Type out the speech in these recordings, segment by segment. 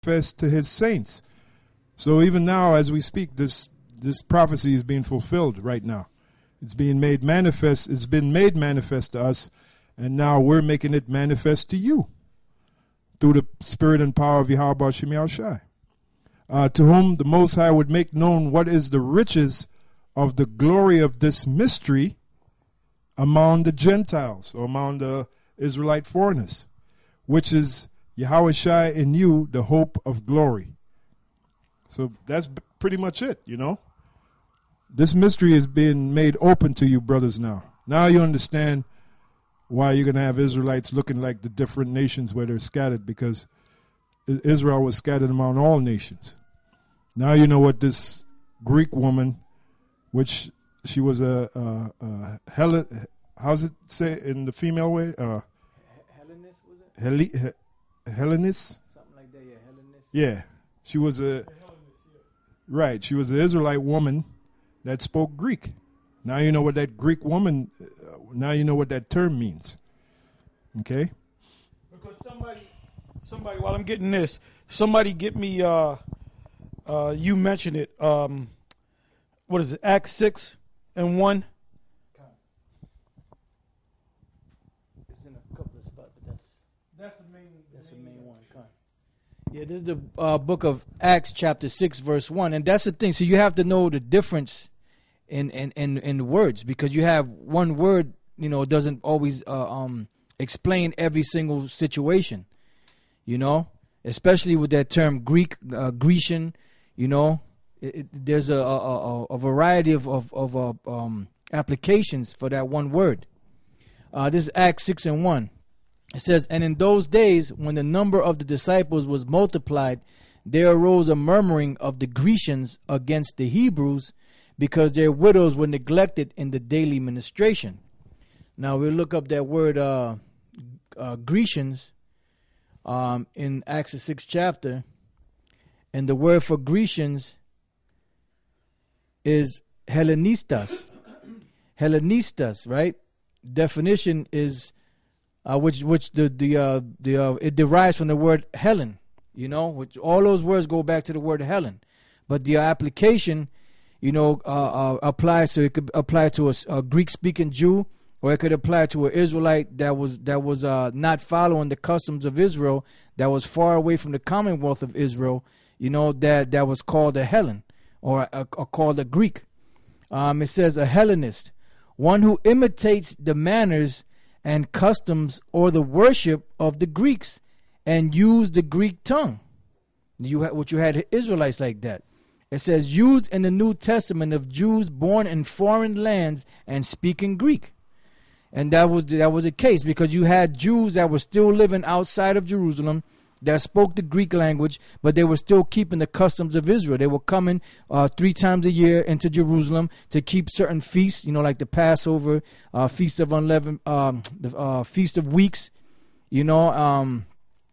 manifest to his saints. So even now, as we speak, this prophecy is being fulfilled right now. It's being made manifest. It's been made manifest to us, and now we're making it manifest to you through the spirit and power of Yahweh Shem Yahushai, to whom the Most High would make known what is the riches of the glory of this mystery among the Gentiles, or among the Israelite foreigners, which is Yahweh Shai in you, the hope of glory. So that's pretty much it, you know. This mystery is being made open to you, brothers, now. Now you understand why you're going to have Israelites looking like the different nations where they're scattered, because Israel was scattered among all nations. Now you know what this Greek woman, which she was a Helen, how's it say in the female way? Hellenist, was it? Hellenist? Something like that, yeah, Hellenist. Yeah. She was right, she was an Israelite woman that spoke Greek. Now you know what that Greek woman, now you know what that term means. Okay? Because somebody, while I'm getting this, somebody get me, you mentioned it, what is it, Acts 6 and 1? It's in a couple of spots, but that's the main one. Yeah, this is the book of Acts chapter 6 verse 1, and that's the thing. So you have to know the difference in the words, because you have one word, you know, doesn't always explain every single situation, you know, especially with that term Greek, Grecian, you know. There's a variety of applications for that one word. This is Acts 6 and 1. It says, and in those days, when the number of the disciples was multiplied, there arose a murmuring of the Grecians against the Hebrews, because their widows were neglected in the daily ministration. Now we'll look up that word Grecians in Acts the 6th chapter, and the word for Grecians is Hellenistas. Hellenistas, right? Definition is which it derives from the word Helen, you know, which all those words go back to the word Helen, but the application, you know, applies. So it could apply to a Greek-speaking Jew, or it could apply to an Israelite that was not following the customs of Israel, that was far away from the commonwealth of Israel, you know, that was called a Helen, or called a Greek. It says a Hellenist, one who imitates the manners and customs or the worship of the Greeks and use the Greek tongue. You had Israelites like that. It says used in the New Testament of Jews born in foreign lands and speaking Greek. And that was the case, because you had Jews that were still living outside of Jerusalem that spoke the Greek language, but they were still keeping the customs of Israel. They were coming 3 times a year into Jerusalem to keep certain feasts, you know, like the Passover, Feast of Unleavened, the Feast of Weeks, you know,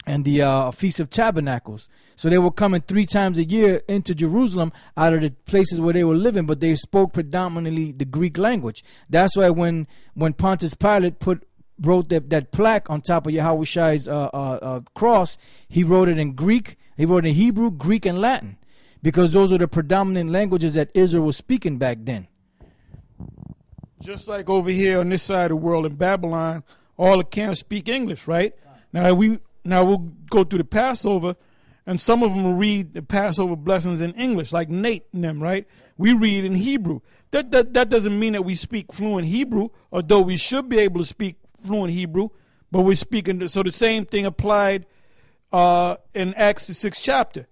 and the Feast of Tabernacles. So they were coming 3 times a year into Jerusalem out of the places where they were living, but they spoke predominantly the Greek language. That's why when Pontius Pilate wrote that plaque on top of Yahweh Shai's cross, he wrote it in Greek, he wrote it in Hebrew, Greek, and Latin, because those are the predominant languages that Israel was speaking back then. Just like over here on this side of the world in Babylon, all the camps speak English, right? Now we'll go through the Passover, and some of them will read the Passover blessings in English, like Nate and them, right? We read in Hebrew. That doesn't mean that we speak fluent Hebrew, although we should be able to speak fluent Hebrew, but we're speaking. So the same thing applied in Acts the 6th chapter.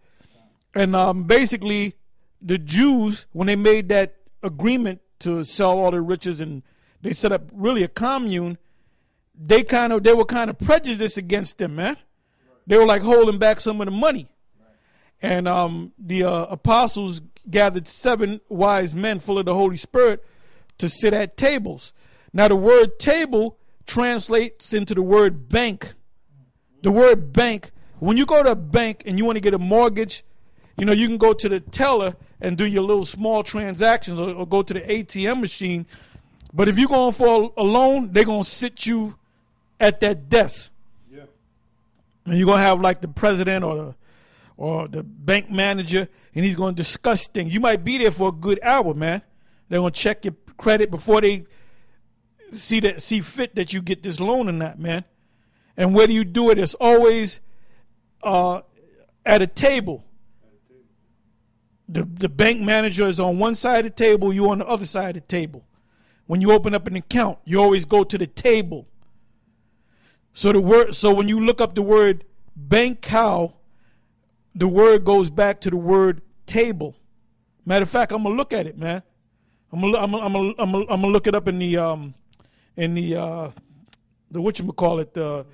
And basically, the Jews, when they made that agreement to sell all their riches and they set up really a commune, they were kind of prejudiced against them, man. They were like holding back some of the money. And the apostles gathered 7 wise men full of the Holy Spirit to sit at tables. Now the word table translates into the word bank. The word bank, when you go to a bank and you want to get a mortgage, you know, you can go to the teller and do your little small transactions, or go to the ATM machine. But if you're going for a loan, they're going to sit you at that desk. Yeah. And you're going to have like the president or or the bank manager, and he's going to discuss things. You might be there for a good hour, man. They're going to check your credit before they see fit that you get this loan or not, man. And where do you do it? It's always at a table. The bank manager is on one side of the table, you on the other side of the table. When you open up an account, you always go to the table. So when you look up the word bank cow, the word goes back to the word table. Matter of fact, I'm gonna look at it, man. I'm gonna look it up in the whatchamacallit, the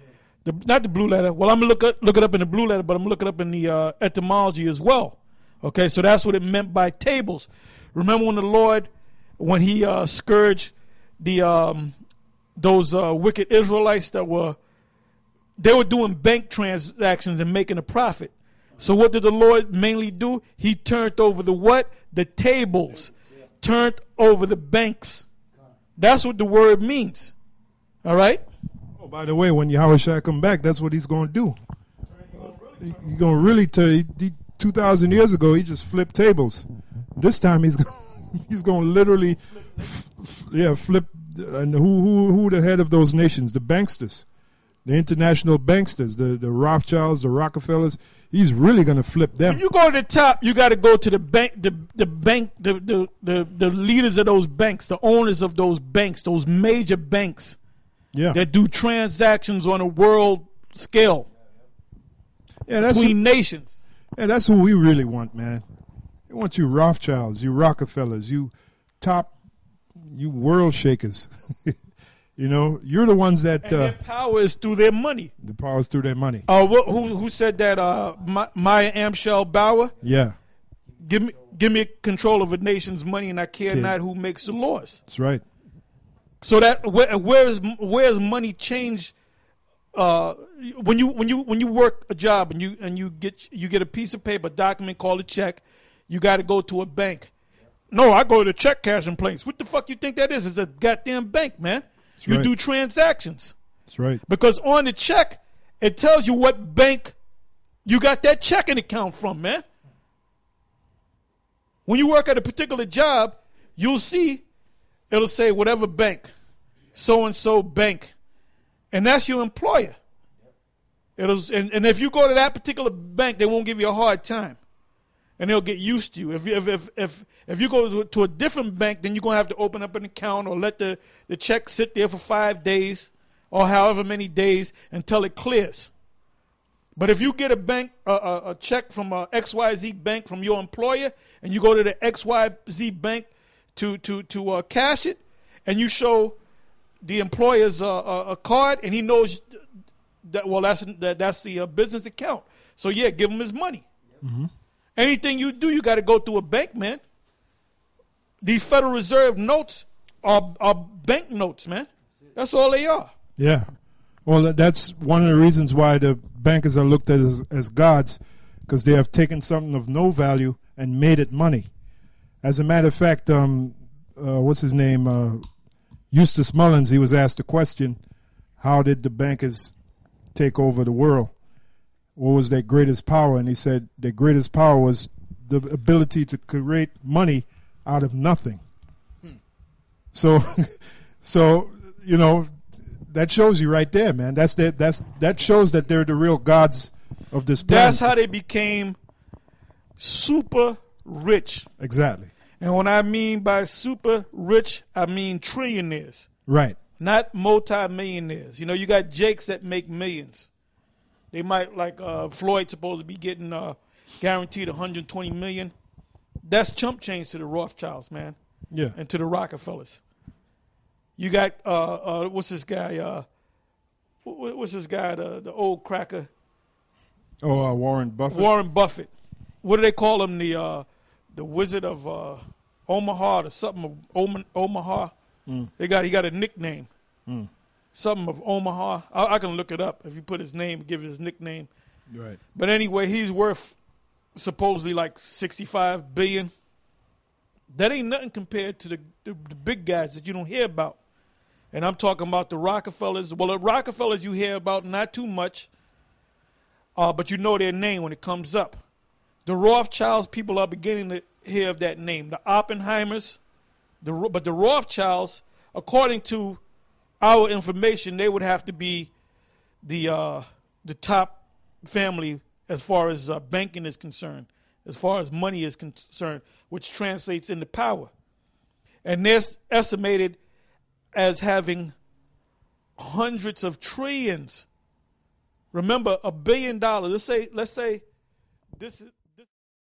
not the blue letter. Well, I'm gonna look it up in the blue letter, but I'm gonna look it up in the etymology as well. Okay, so that's what it meant by tables. Remember when the Lord, when he scourged those wicked Israelites they were doing bank transactions and making a profit. So what did the Lord mainly do? He turned over the what? The tables. Turned over the banks. That's what the word means. All right? Oh, by the way, when Yahushua come back, that's what he's going to do. He's going to really tell you. 2,000 years ago, he just flipped tables. This time, he's going to literally flip. And who the head of those nations? The banksters. The international banksters, the Rothschilds, the Rockefellers. He's really going to flip them. When you go to the top, you got to go to the bank, the leaders of those banks, the owners of those banks, those major banks that do transactions on a world scale between nations. Yeah, that's who we really want, man. We want you Rothschilds, you Rockefellers, you world shakers. You know, you're the ones that... And their power is through their money. The power is through their money. Who said that? Maya Amschel Bauer? Yeah. Give me control of a nation's money, and I care not who makes the laws. That's right. So that where's money change? When you work a job and you get a piece of paper, document called a check, you got to go to a bank. No, I go to the check cashing place. What the fuck you think that is? It's a goddamn bank, man. That's you right. do transactions. That's right. Because on the check, it tells you what bank you got that checking account from, man. When you work at a particular job, you'll see it'll say whatever bank, so-and-so bank. And that's your employer. And if you go to that particular bank, they won't give you a hard time. And they'll get used to you. If you go to a different bank, then you're going to have to open up an account or let the check sit there for 5 days or however many days until it clears. But if you get a check from a XYZ bank from your employer and you go to the XYZ bank to cash it and you show the employer's a card and he knows that, well, that's the business account. So, yeah, give him his money. Mm-hmm. Anything you do, you got to go through a bank, man. These Federal Reserve notes are bank notes, man. That's all they are. Yeah. Well, that's one of the reasons why the bankers are looked at as gods, because they have taken something of no value and made it money. As a matter of fact, what's his name? Eustace Mullins, he was asked a question, how did the bankers take over the world? What was their greatest power? And he said their greatest power was the ability to create money out of nothing. So you know, that shows you right there, man. That shows that they're the real gods of this planet. That's how they became super rich. Exactly. And when I mean by super rich, I mean trillionaires. Right. Not multi-millionaires. You know, you got Jakes that make millions. They might, like Floyd's supposed to be getting guaranteed $120 million. That's chump change to the Rothschilds, man. Yeah. And to the Rockefellers. You got what's this guy? What's this guy? The old cracker. Oh, Warren Buffett. Warren Buffett. What do they call him? The Wizard of Omaha or something of Omaha. Mm. He got a nickname. Mm. Something of Omaha. I can look it up if you put his name, give his nickname. Right. But anyway, he's worth supposedly like $65 billion. That ain't nothing compared to the big guys that you don't hear about. And I'm talking about the Rockefellers. Well, the Rockefellers you hear about not too much, but you know their name when it comes up. The Rothschilds, people are beginning to hear of that name. The Oppenheimers, but the Rothschilds, according to our information, they would have to be the top family as far as banking is concerned, as far as money is concerned, which translates into power. And they're estimated as having hundreds of trillions. Remember, $1 billion. Let's say this is